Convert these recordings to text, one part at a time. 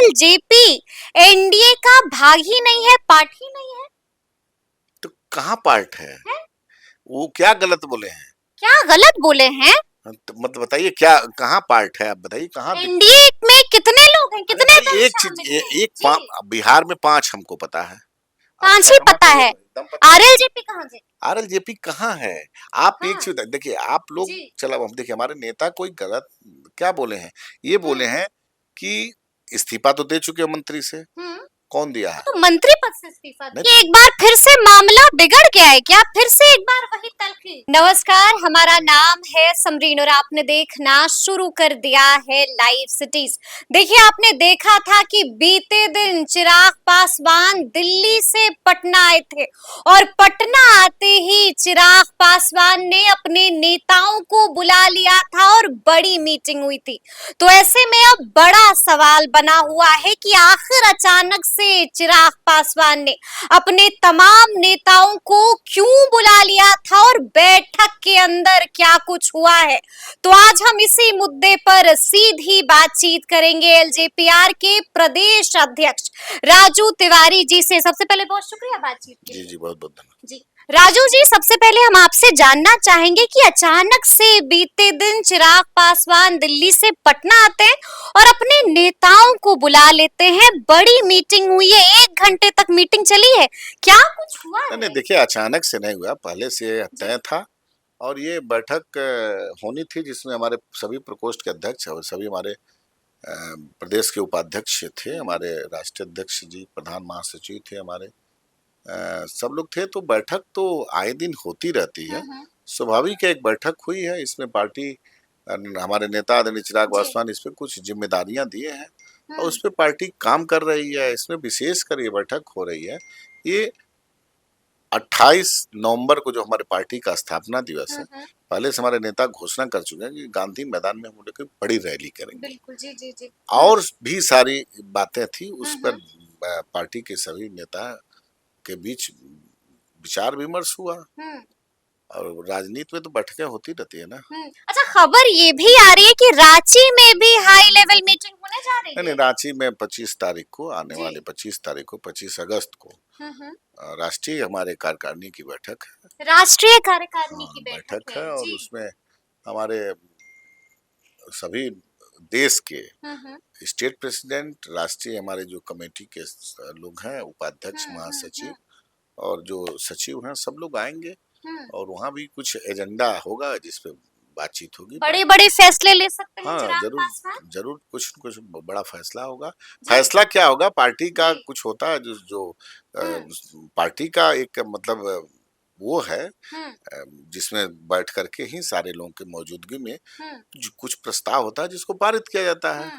RLJP NDA का भाग ही नहीं है, पार्ट ही नहीं है। तो कहाँ पार्ट है? वो क्या गलत बोले हैं? क्या गलत बोले हैं? तो मतलब बताइए क्या कहाँ पार्ट है? आप बताइए कहाँ एनडीए में कितने लोग हैं, कितने भाई दल एक चीज शामिल हैं? जी, बिहार में 5 हमको पता है। आप 5 ही सहमत पता हो? है। एकदम पता है। आरएलजेपी कहाँ से? आरएलजेपी कहाँ है? आप एक हाँ चीज देखिए, आप लोग जी। चलो हम देखिए हमारे नेता कोई गलत क्या बोले हैं? ये बोले हम्म हैं कि इस्तीफा तो दे चुके हो मंत्री से। हम्म कौन दिया है? तो मंत्री पद से इस्तीफा नहीं दिया। एक बार फिर से मामला बिगड़ गया है क्या? फिर से एक बार वही तलखी। नमस्कार, हमारा नाम है समरीन और आपने देखना शुरू कर दिया है लाइव सिटीज। देखिए, आपने देखा था कि बीते दिन चिराग पासवान दिल्ली से पटना आए थे और पटना आते ही चिराग पासवान ने अपने नेताओं को बुला लिया था और बड़ी मीटिंग हुई थी। तो ऐसे में अब बड़ा सवाल बना हुआ है कि आखिर अचानक से चिराग पासवान ने अपने तमाम नेताओं को क्यों बुला लिया था और बैठक के अंदर क्या कुछ हुआ है। तो आज हम इसी मुद्दे पर सीधी बातचीत करेंगे एलजेपीआर के प्रदेश अध्यक्ष राजू तिवारी जी से। सबसे पहले बहुत शुक्रिया बातचीत के लिए। जी बहुत बहुत धन्यवाद। जी राजू जी, सबसे पहले हम आपसे जानना चाहेंगे कि अचानक से बीते दिन चिराग पासवान दिल्ली से पटना आते हैं और अपने नेताओं को बुला लेते हैं। बड़ी मीटिंग हुई है, 1 घंटे तक मीटिंग चली है, क्या कुछ हुआ नहीं नहीं है? देखिए, अचानक से नहीं हुआ, पहले से जी तय था। और ये बैठक होनी थी जिसमें हमारे सभी प्रकोष्ठ के अध्यक्ष और सभी हमारे प्रदेश के उपाध्यक्ष थे, हमारे राष्ट्रीय अध्यक्ष जी, प्रधान महासचिव थे हमारे, सब लोग थे। तो बैठक तो आए दिन होती रहती है, स्वाभाविक है। एक बैठक हुई है, इसमें पार्टी हमारे नेता आदरणीय चिराग जी पासवान इस पे कुछ जिम्मेदारियां दिए हैं और उस पे पार्टी काम कर रही है। इसमें विशेषकर ये बैठक हो रही है, ये 28 नवंबर को जो हमारे पार्टी का स्थापना दिवस है, पहले से हमारे नेता घोषणा कर चुके हैं कि गांधी मैदान में हम लोग एक बड़ी रैली करेंगे। बिल्कुल, जी जी जी। और भी सारी बातें थी उस पर, पार्टी के सभी नेता के बीच विचार विमर्श हुआ। और राजनीति में तो बैठकें होती रहती है ना। अच्छा, खबर ये भी आ रही है कि रांची में भी हाई लेवल मीटिंग होने जा रही नहीं है। नहीं, रांची में 25 तारीख को, आने जी वाले 25 तारीख को, 25 अगस्त को राष्ट्रीय हमारे कार्यकारिणी की बैठक है। राष्ट्रीय कार्यकारिणी की बैठक बैठक है है और जी। उसमें हमारे सभी देश के स्टेट प्रेसिडेंट, राष्ट्रीय हमारे जो कमेटी के लोग हैं, उपाध्यक्ष, महासचिव और जो सचिव हैं, सब लोग आएंगे। और वहाँ भी कुछ एजेंडा होगा जिसपे बातचीत होगी। बड़े बड़े फैसले ले सकते हैं हाँ चिराग जरूर, पासवान। जरूर कुछ न कुछ बड़ा फैसला होगा। फैसला क्या होगा, पार्टी का जी कुछ होता है जो जो पार्टी का एक मतलब वो है, जिसमें बैठ करके ही सारे लोगों की मौजूदगी में जो कुछ प्रस्ताव होता है जिसको पारित किया जाता है।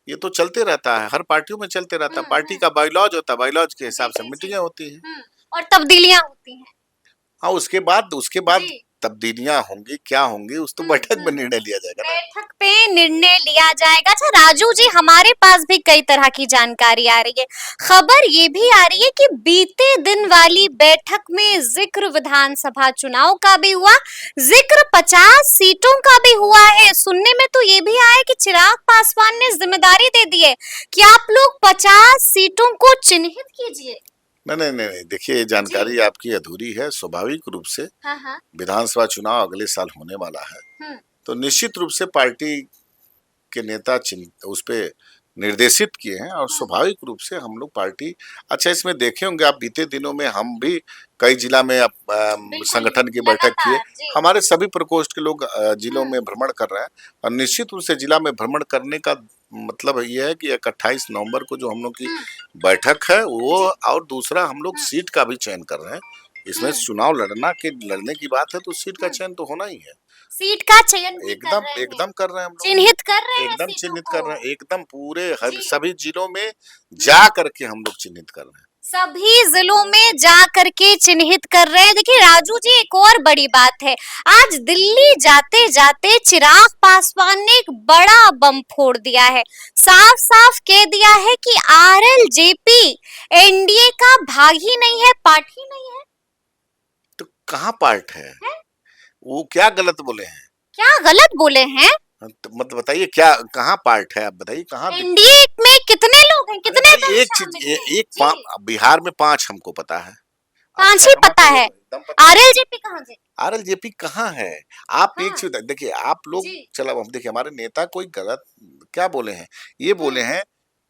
ये तो चलते रहता है, हर पार्टियों में चलते रहता है। पार्टी का बायलॉज होता है, बायलॉज के हिसाब से मीटिंगें होती है। और तब्दीलियां होती हैं। हाँ, उसके बाद तब्दीलियां होंगी, क्या होंगी उस तो बैठक में निर्णय लिया जाएगा ना। बैठक पे निर्णय लिया जाएगा। अच्छा राजू जी, हमारे पास भी कई तरह की जानकारी आ रही है। खबर ये भी आ रही है कि बीते दिन वाली बैठक में जिक्र विधानसभा चुनाव का भी हुआ, जिक्र 50 सीटों का भी हुआ है। सुनने में तो ये भी आया कि चिराग पासवान ने जिम्मेदारी दे दी है कि आप लोग 50 सीटों को चिन्हित कीजिए। नहीं नहीं नहीं नहीं, देखिए ये जानकारी आपकी अधूरी है। स्वाभाविक रूप से विधानसभा चुनाव अगले साल होने वाला है, तो निश्चित रूप से पार्टी के नेता उस पे निर्देशित किए हैं और स्वाभाविक रूप से हम लोग पार्टी, अच्छा इसमें देखे होंगे आप, बीते दिनों में हम भी कई जिला में संगठन की बैठक किए। हमारे सभी प्रकोष्ठ के लोग जिलों में भ्रमण कर रहे हैं और निश्चित रूप से जिला में भ्रमण करने का मतलब ये है कि 28 नवंबर को जो हम लोग की बैठक है वो, और दूसरा हम लोग सीट का भी चयन कर रहे हैं। इसमें चुनाव लड़ने की बात है तो सीट का चयन तो होना ही है। सीट का चयन भी एकदम कर रहे हैं हम लोग, चिन्हित कर रहे हैं, एकदम चिन्हित कर रहे हैं, एकदम पूरे सभी जिलों में जा करके हम लोग चिन्हित कर रहे हैं। सभी जिलों में जा करके चिन्हित कर रहे हैं। देखिए राजू जी, एक और बड़ी बात है, आज दिल्ली जाते जाते चिराग पासवान ने एक बड़ा बम फोड़ दिया है। साफ साफ कह दिया है कि आरएलजेपी एनडीए का भाग ही नहीं है, पार्ट ही नहीं है। तो कहाँ पार्ट है? वो क्या गलत बोले हैं? क्या गलत बोले हैं? तो मतलब बताइए क्या कहाँ पार्ट है, आप बताइए कहाँ। एनडीए में कितने लोग हैं, कितने अरे दल एक शामिल चीज हैं? एक जी, बिहार में 5 हमको पता है। आप 5 ही सहमत पता हो? है। एकदम पता है। आरएलजेपी कहाँ गए? आरएलजेपी कहाँ है? आप एक हाँ, चीज देखिए, आप लोग जी, चलो हम देखिए, हमारे नेता कोई गलत क्या बोले हैं? ये बोले हुँ, हैं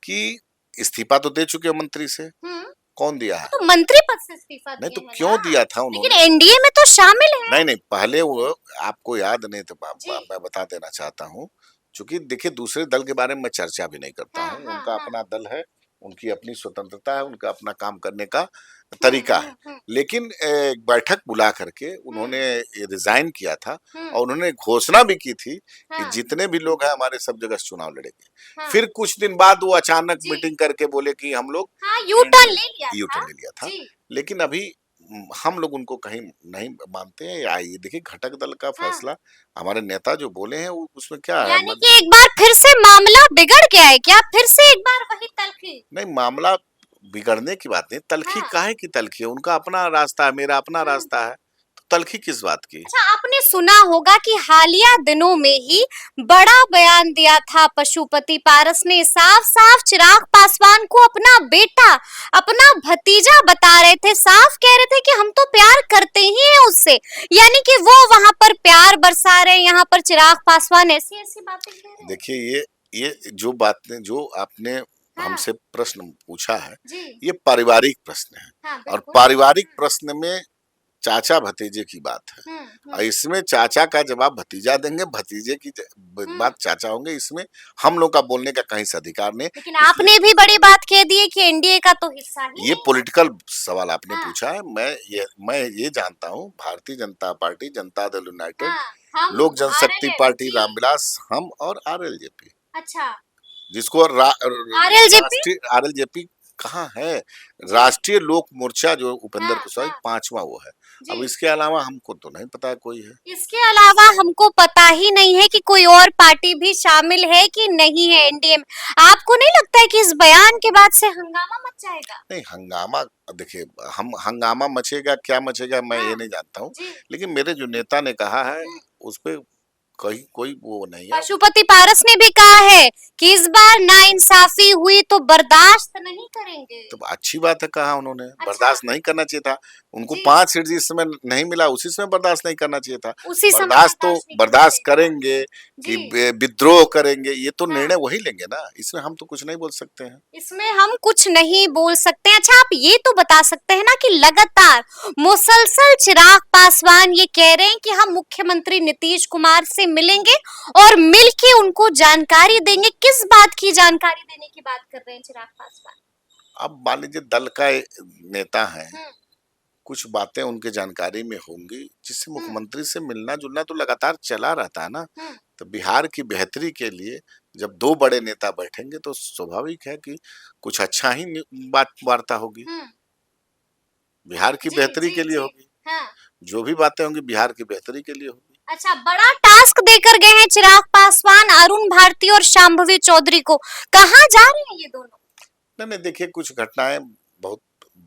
कि इस्तीफा तो दे चुके हो मंत्री से। हुँ। कौन दिया वो है? तो मंत्री पद से इस्तीफा नहीं दिए तो हैं क्यों ना, दिया था लेकिन उन्होंने? एनडीए में तो शामिल हैं। नहीं, नहीं, पहले वो आपको याद नहीं तो जी, मैं बता देना चाहता हूँ। चूँकि देखिए दूसरे दल के बारे में मैं चर्चा भी नहीं करता हाँ, हूँ। हाँ, उनका हाँ। अपना दल है, उनकी अपनी स्वतंत्रता है, उनका अपना काम करने का हुँ, तरीका है। हुँ, हुँ, लेकिन एक बैठक बुला करके हुँ, उन्होंने ये रिज़ाइन किया था हुँ, और उन्होंने घोषणा भी की थी कि हाँ, जितने भी लोग हैं हमारे सब जगह से चुनाव लड़ेंगे। हाँ, फिर कुछ दिन बाद वो अचानक जी, मीटिंग करके बोले कि हम लोग हाँ, यू टर्न एनडीए ले लिया यू था। टर्न ले लिया था। जी, लेकिन अभी हम लोग उनको कहीं नहीं मानते हैं। या ये देखिए घटक दल का हाँ। फैसला हमारे नेता जो बोले हैं वो उसमें क्या है यानी कि एक बार फिर से मामला बिगड़ गया है क्या? फिर से एक बार वही तलखी? नहीं, मामला बिगड़ने की बात नहीं, तलखी हाँ, काहे की तलखी है? उनका अपना रास्ता है, मेरा अपना हुँ। रास्ता है, तो तलखी किस बात की? अच्छा, आपने सुना होगा कि हालिया दिनों में ही बड़ा बयान दिया था पशुपति पारस ने, साफ-साफ चिराग पासवान को अपना बेटा, अपना भतीजा बता रहे थे, साफ कह रहे थे कि हम तो प्यार करते ही हैं उससे। यानी कि वो वहां पर प्यार बरसा रहे हैं, यहाँ पर चिराग पासवान ऐसी-ऐसी बातें कह रहे हैं। देखिए ये जो बातें जो आपने हाँ, हमसे प्रश्न पूछा है, जी, ये पारिवारिक प्रश्न है हाँ, और बिल्कुल। पारिवारिक प्रश्न में चाचा भतीजे की बात है। हुँ, और हुँ, इसमें चाचा का जवाब भतीजा देंगे, भतीजे की हुँ। बात चाचा होंगे। इसमें हम लोग का बोलने का कहीं से अधिकार नहीं। लेकिन इसलिए आपने भी बड़ी बात कह दी है कि एनडीए का तो हिस्सा ही ये नहीं है। पॉलिटिकल सवाल आपने हाँ, पूछा है। मैं ये जानता हूँ, भारतीय जनता पार्टी, जनता दल यूनाइटेड, हाँ, हम लोक जनशक्ति आरएलएल पार्टी, जी, रामविलास हम और आरएलजेपी, अच्छा, जिसको आरएलजेपी? राष्ट्रीय आरएलजेपी कहाँ है? जी, राष्ट्रीय लोक मोर्चा जो उपेंद्र हाँ, कुशवाहा हाँ, 5वां वो है। अब जी। इसके अलावा हमको तो नहीं पता कोई है। इसके अलावा हमको पता ही नहीं है कि कोई और पार्टी भी शामिल है कि नहीं है एनडीए में। आपको नहीं लगता है कि इस बयान के बाद से हंगामा मच जाएगा? नहीं, हंगामा देखिए, हम हंगामा मचेगा क्या मचेगा मैं ये हाँ, नहीं जानता हूँ। जी, लेकिन मेरे जो नेता ने कहा है हुँ। उस पे कहीं कोई वो नहीं है। पशुपति पारस ने भी कहा है कि इस बार नाइंसाफी हुई तो बर्दाश्त नहीं करेंगे। तो अच्छी बात है, कहा उन्होंने अच्छा, बर्दाश्त नहीं करना चाहिए था। उनको जी, 5 सीट जिस समय नहीं मिला उसी समय बर्दाश्त नहीं करना चाहिए था। उसी समय बर्दाश्त तो बर्दाश्त नहीं करना बर्दाश्त चाहिए था। करेंगे कि जी, विद्रोह करेंगे, ये तो हाँ। निर्णय वही लेंगे ना, इसमें हम तो कुछ नहीं बोल सकते हैं। इसमें हम कुछ नहीं बोल सकते। अच्छा, आप ये तो बता सकते हैं ना कि लगातार मुसलसल चिराग पासवान ये कह रहे हैं कि हम मुख्यमंत्री नीतीश कुमार से मिलेंगे और मिलके उनको जानकारी देंगे। किस बात की जानकारी देने की बात कर रहे हैं चिराग पासवान? अब मान लीजिए दल का नेता है, हम्म, कुछ बातें उनके जानकारी में होंगी जिससे हम्म, मुख्यमंत्री से मिलना जुलना तो लगातार चला रहता है ना। हम्म, तो बिहार की बेहतरी के लिए जब 2 बड़े नेता बैठेंगे तो स्वाभाविक है कि कुछ अच्छा ही बात वार्ता होगी, हम्म, बिहार की जी, बेहतरी जी, के लिए जी, होगी। हाँ। जो भी बातें होंगी बिहार की बेहतरी के लिए होगी। अच्छा, बड़ा टास्क देकर गए हैं चिराग पासवान अरुण भारती और शांभवी चौधरी को। कहाँ जा रहे हैं ये दोनों? नहीं, नहीं, देखिए कुछ घटनाएं बहुत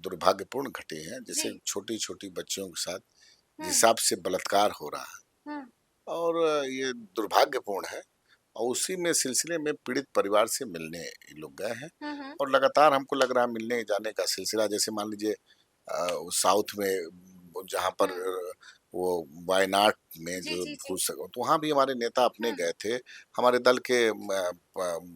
दुर्भाग्यपूर्ण घटी हैं, जैसे जी, छोटी-छोटी बच्चियों के साथ जिस हम्म, हिसाब से बलात्कार हो रहा है हम्म, और ये दुर्भाग्यपूर्ण है। और उसी में सिलसिले में पीड़ित परिवार से मिलने ये लोग गए हैं हम्म, और लगातार हमको लग रहा है मिलने जाने का सिलसिला, जैसे मान लीजिए वो साउथ में जहाँ पर हम्म, वो वायनाड में जी, जो जी, जी, तो वहाँ भी हमारे नेता अपने हम्म, गए थे। हमारे दल के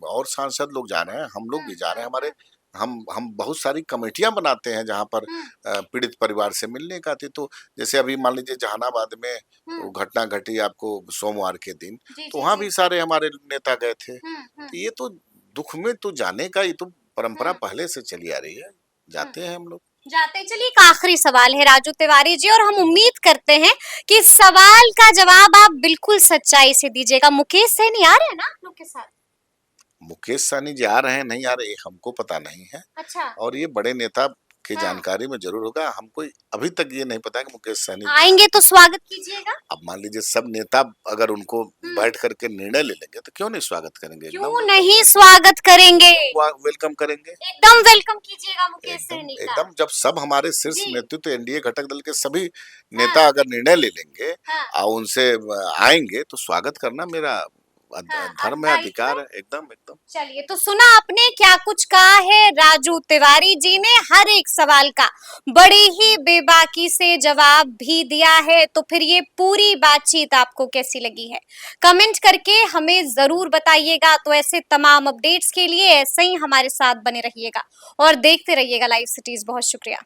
और सांसद लोग जा रहे हैं, हम लोग भी जा रहे हैं। हमारे हम बहुत सारी कमेटियां बनाते हैं जहाँ पर हम्म, पीड़ित परिवार से मिलने का आती। तो जैसे अभी मान लीजिए जहानाबाद में वो हम्म, घटना घटी आपको सोमवार के दिन, जी, तो जी, वहाँ जी, भी सारे हमारे नेता गए थे। हुँ, हुँ, तो ये तो दुख में तो जाने का ये तो परंपरा हुँ, पहले से चली आ रही है, हुँ। जाते हैं हम लोग। जाते हैं। चलिए, एक आखिरी सवाल है राजू तिवारी जी, और हम उम्मीद करते हैं कि इस सवाल का जवाब आप बिल्कुल सच्चाई से दीजिएगा। मुकेश सहनी आ रहे हैं ना आप लोग के साथ? मुकेश सहनी जी आ रहे हैं नहीं आ रहे ये हमको पता नहीं है अच्छा, और ये बड़े नेता की हाँ। जानकारी में जरूर होगा। हमको अभी तक ये नहीं पता कि मुकेश सहनी जी आ आएँगे रहे तो स्वागत कीजिएगा। हैं। अब मान लीजिए सब नेता अगर उनको हुँ, बैठ करके निर्णय ले लेंगे तो क्यों नहीं स्वागत करेंगे, एकदम क्यों वेलकम नहीं करेंगे, स्वागत करेंगे? एकदम वेलकम करेंगे। एकदम वेलकम कीजिएगा मुकेश एकदम सहनी का। एकदम जब सब हमारे शीर्ष जी, नेतृत्व एनडीए घटक दल के सभी हाँ, नेता अगर निर्णय ले लेंगे हाँ, और उनसे आएंगे तो स्वागत करना मेरा धर्म है, अधिकार है, एकदम एकदम। चलिए, तो सुना आपने क्या कुछ कहा है राजू तिवारी जी ने, हर एक सवाल का बड़ी ही बेबाकी से जवाब भी दिया है। तो फिर ये पूरी बातचीत आपको कैसी लगी है, कमेंट करके हमें जरूर बताइएगा। तो ऐसे तमाम अपडेट्स के लिए ऐसे ही हमारे साथ बने रहिएगा और देखते रहिएगा लाइव सिटीज। बहुत शुक्रिया।